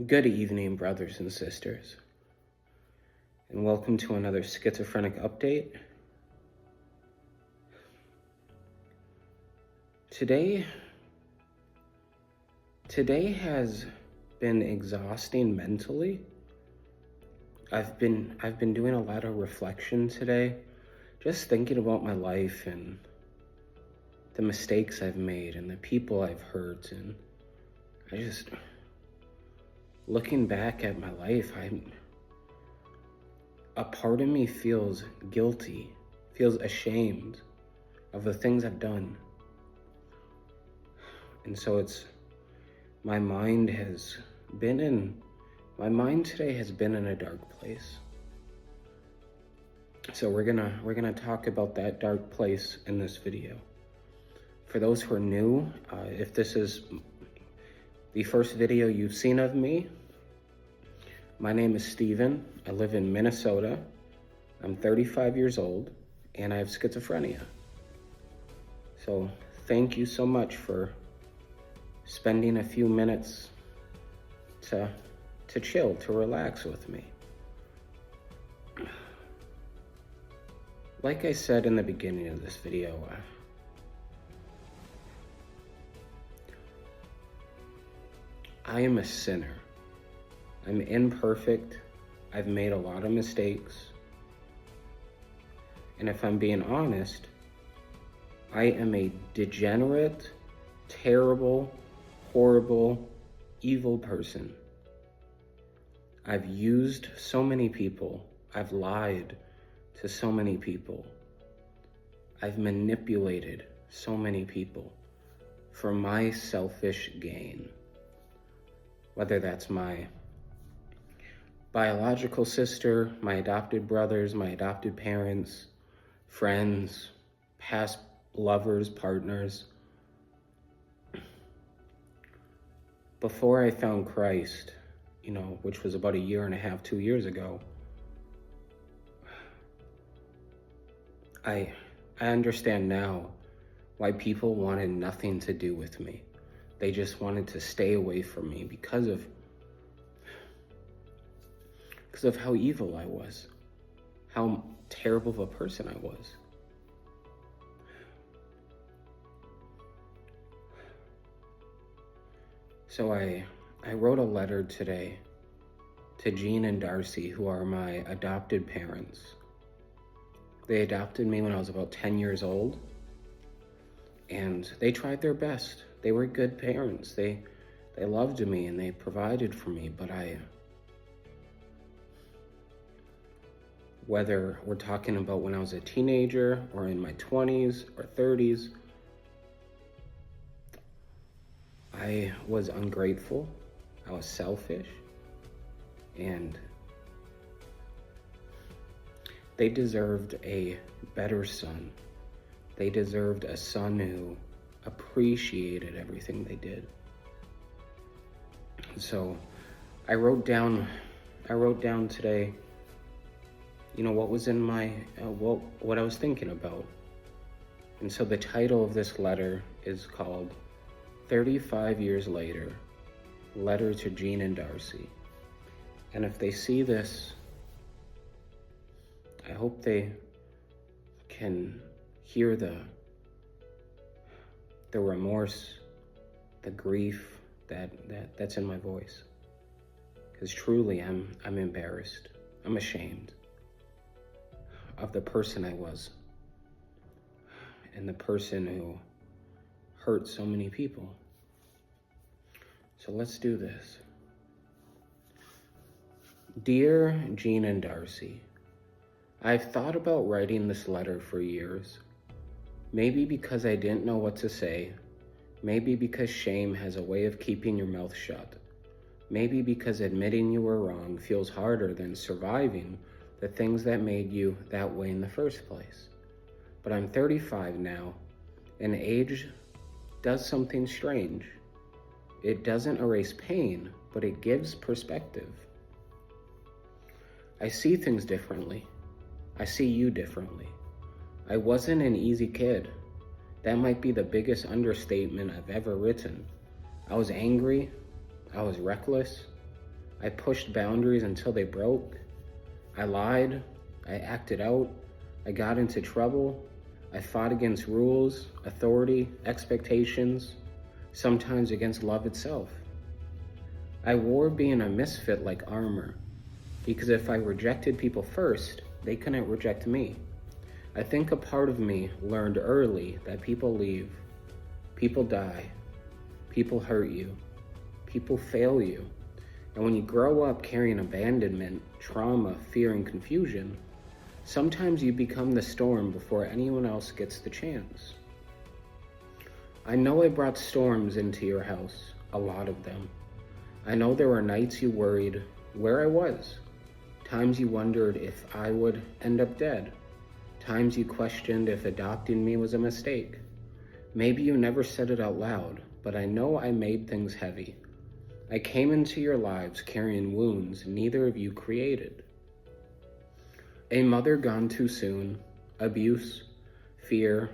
Good evening, brothers and sisters, and welcome to another Schizophrenic update. Today has been exhausting mentally. I've been doing a lot of reflection today, just thinking about my life and the mistakes I've made and the people I've hurt, and looking back at my life, a part of me feels guilty, feels ashamed of the things I've done. And so my mind today has been in a dark place. So we're gonna talk about that dark place in this video. For those who are new, if this is the first video you've seen of me, my name is Steven. I live in Minnesota. I'm 35 years old and I have schizophrenia. So thank you so much for spending a few minutes to chill, to relax with me. Like I said in the beginning of this video, I am a sinner. I'm imperfect. I've made a lot of mistakes. And if I'm being honest, I am a degenerate, terrible, horrible, evil person. I've used so many people. I've lied to so many people. I've manipulated so many people for my selfish gain. Whether that's my biological sister, my adopted brothers, my adopted parents, friends, past lovers, partners. Before I found Christ, which was about 1.5 years, 2 years ago, I understand now why people wanted nothing to do with me. They just wanted to stay away from me because of how evil I was, how terrible of a person I was. So I wrote a letter today to Jean and Darcy, who are my adopted parents. They adopted me when I was about 10 years old, and they tried their best. They were good parents. They loved me and they provided for me, but whether we're talking about when I was a teenager or in my 20s or 30s, I was ungrateful, I was selfish, and they deserved a better son. They deserved a son who appreciated everything they did. So I wrote down today, what was in my, what I was thinking about. And so the title of this letter is called 35 Years Later, Letter to Jean and Darcy. And if they see this, I hope they can hear the remorse, the grief that's in my voice. Because truly, I'm embarrassed. I'm ashamed of the person I was and the person who hurt so many people. So let's do this. Dear Jean and Darcy, I've thought about writing this letter for years. Maybe because I didn't know what to say. Maybe because shame has a way of keeping your mouth shut. Maybe because admitting you were wrong feels harder than surviving the things that made you that way in the first place. But I'm 35 now, and age does something strange. It doesn't erase pain, but it gives perspective. I see things differently. I see you differently. I wasn't an easy kid. That might be the biggest understatement I've ever written. I was angry. I was reckless. I pushed boundaries until they broke. I lied. I acted out. I got into trouble. I fought against rules, authority, expectations, sometimes against love itself. I wore being a misfit like armor, because if I rejected people first, they couldn't reject me. I think a part of me learned early that people leave, people die, people hurt you, people fail you. And when you grow up carrying abandonment, trauma, fear, and confusion, sometimes you become the storm before anyone else gets the chance. I know I brought storms into your house, a lot of them. I know there were nights you worried where I was, times you wondered if I would end up dead, times you questioned if adopting me was a mistake. Maybe you never said it out loud, but I know I made things heavy. I came into your lives carrying wounds neither of you created. A mother gone too soon, abuse, fear,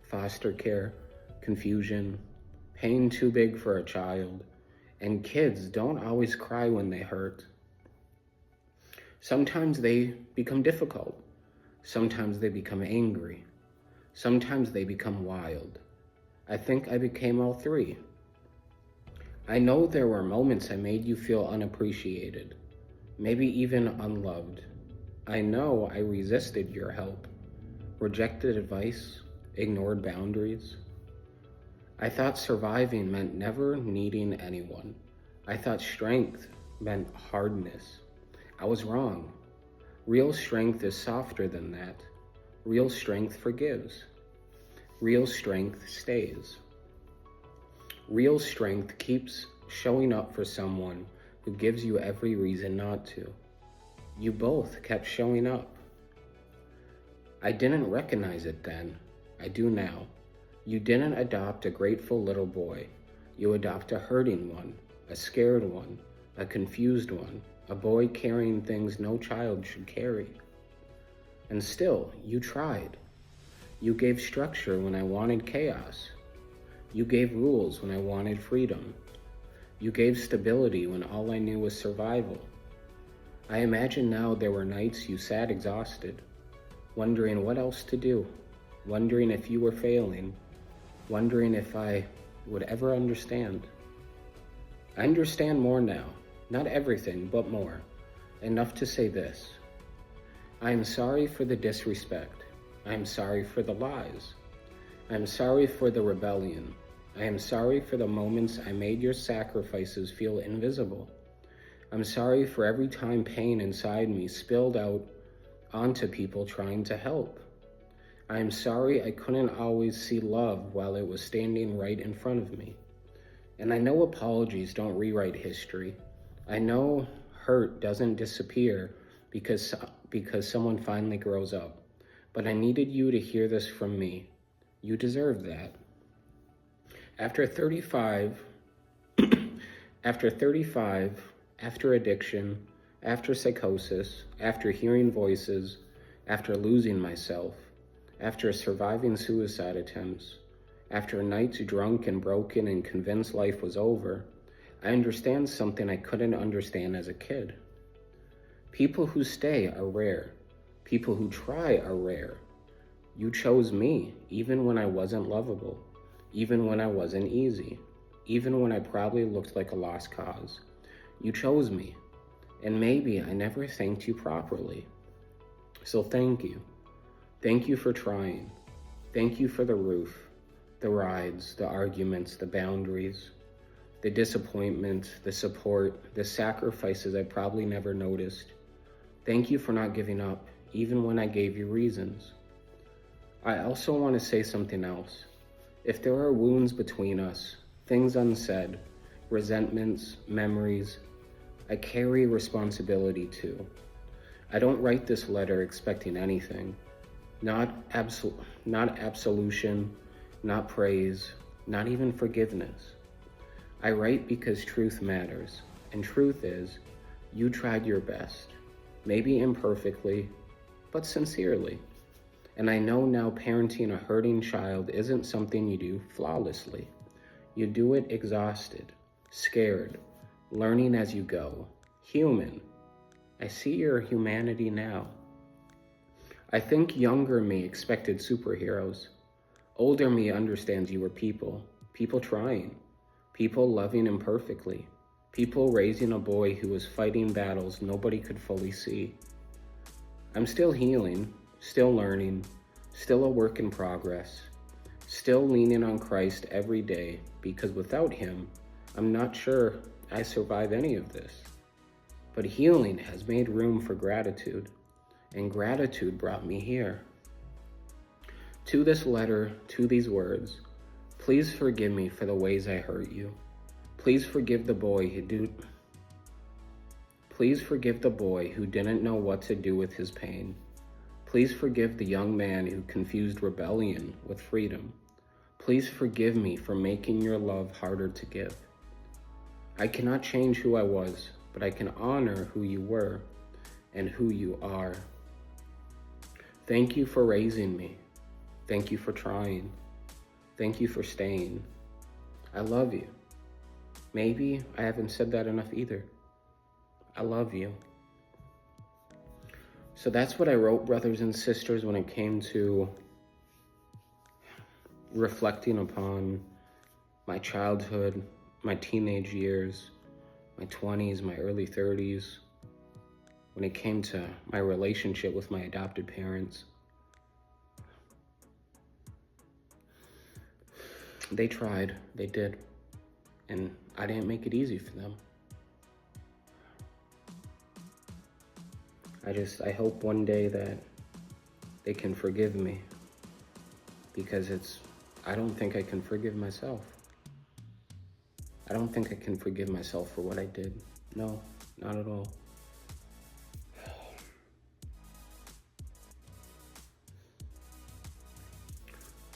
foster care, confusion, pain too big for a child, and kids don't always cry when they hurt. Sometimes they become difficult. Sometimes they become angry. Sometimes they become wild. I think I became all three. I know there were moments I made you feel unappreciated, maybe even unloved. I know I resisted your help, rejected advice, ignored boundaries. I thought surviving meant never needing anyone. I thought strength meant hardness. I was wrong. Real strength is softer than that. Real strength forgives. Real strength stays. Real strength keeps showing up for someone who gives you every reason not to. You both kept showing up. I didn't recognize it then. I do now. You didn't adopt a grateful little boy. You adopt a hurting one, a scared one, a confused one, a boy carrying things no child should carry. And still, you tried. You gave structure when I wanted chaos. You gave rules when I wanted freedom. You gave stability when all I knew was survival. I imagine now there were nights you sat exhausted, wondering what else to do, wondering if you were failing, wondering if I would ever understand. I understand more now, not everything, but more, enough to say this. I am sorry for the disrespect. I am sorry for the lies. I am sorry for the rebellion. I am sorry for the moments I made your sacrifices feel invisible. I'm sorry for every time pain inside me spilled out onto people trying to help. I am sorry I couldn't always see love while it was standing right in front of me. And I know apologies don't rewrite history. I know hurt doesn't disappear because someone finally grows up. But I needed you to hear this from me. You deserve that. After 35, after addiction, after psychosis, after hearing voices, after losing myself, after surviving suicide attempts, after nights drunk and broken and convinced life was over, I understand something I couldn't understand as a kid. People who stay are rare. People who try are rare. You chose me, even when I wasn't lovable, even when I wasn't easy, even when I probably looked like a lost cause. You chose me, and maybe I never thanked you properly. So thank you. Thank you for trying. Thank you for the roof, the rides, the arguments, the boundaries, the disappointment, the support, the sacrifices I probably never noticed. Thank you for not giving up, even when I gave you reasons. I also want to say something else. If there are wounds between us, things unsaid, resentments, memories, I carry responsibility too. I don't write this letter expecting anything. Not absolution, not praise, not even forgiveness. I write because truth matters, and truth is, you tried your best, maybe imperfectly, but sincerely. And I know now parenting a hurting child isn't something you do flawlessly. You do it exhausted, scared, learning as you go, Human. I see your humanity now. I think younger me expected superheroes. Older me understands you were people. People trying. People loving imperfectly. People raising a boy who was fighting battles nobody could fully see. I'm still healing, still learning, still a work in progress, still leaning on Christ every day, because without him, I'm not sure I survive any of this. But healing has made room for gratitude, and gratitude brought me here. To this letter, to these words, please forgive me for the ways I hurt you. Please forgive the boy who didn't know what to do with his pain. Please forgive the young man who confused rebellion with freedom. Please forgive me for making your love harder to give. I cannot change who I was, but I can honor who you were and who you are. Thank you for raising me. Thank you for trying. Thank you for staying. I love you. Maybe I haven't said that enough either. I love you. So that's what I wrote, brothers and sisters, when it came to reflecting upon my childhood, my teenage years, my 20s, my early 30s, when it came to my relationship with my adopted parents. They tried, they did, and I didn't make it easy for them. I hope one day that they can forgive me, because I don't think I can forgive myself. I don't think I can forgive myself for what I did. No, not at all.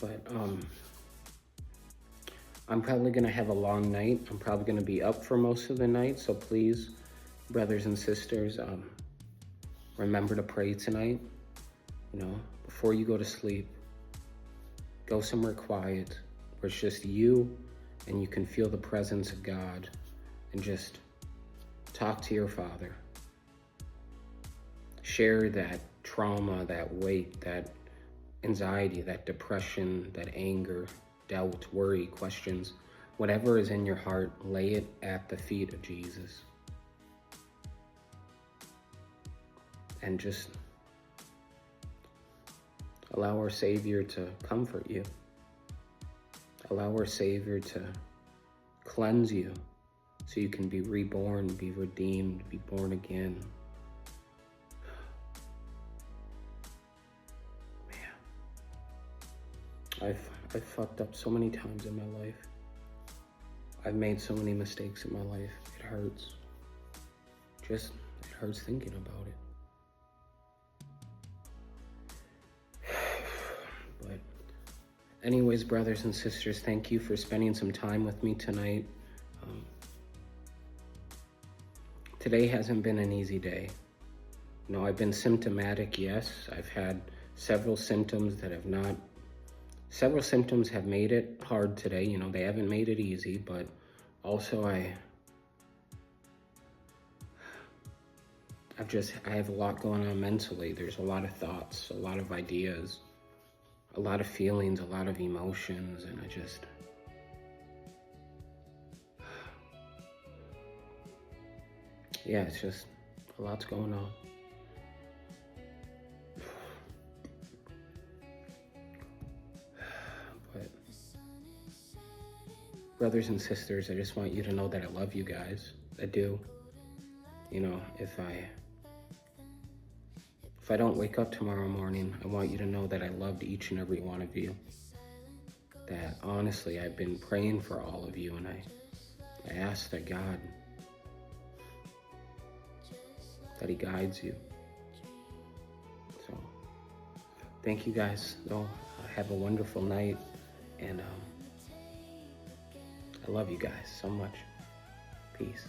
But I'm probably gonna have a long night. I'm probably gonna be up for most of the night. So please, brothers and sisters, remember to pray tonight. Before you go to sleep, go somewhere quiet where it's just you and you can feel the presence of God, and just talk to your Father. Share that trauma, that weight, that anxiety, that depression, that anger, doubt, worry, questions, whatever is in your heart, lay it at the feet of Jesus. And just allow our Savior to comfort you. Allow our Savior to cleanse you so you can be reborn, be redeemed, be born again. Man, I've fucked up so many times in my life. I've made so many mistakes in my life. It hurts. It hurts thinking about it. But anyways, brothers and sisters, thank you for spending some time with me tonight. Today hasn't been an easy day. I've been symptomatic, yes. I've had several symptoms have made it hard today. They haven't made it easy, but also I have a lot going on mentally. There's a lot of thoughts, a lot of ideas, a lot of feelings, a lot of emotions, and it's just a lot's going on. But brothers and sisters, I just want you to know that I love you guys. I do. If I don't wake up tomorrow morning, I want you to know that I loved each and every one of you. That honestly, I've been praying for all of you, and I ask that God, that he guides you. So, thank you guys. Have a wonderful night, and I love you guys so much. Peace.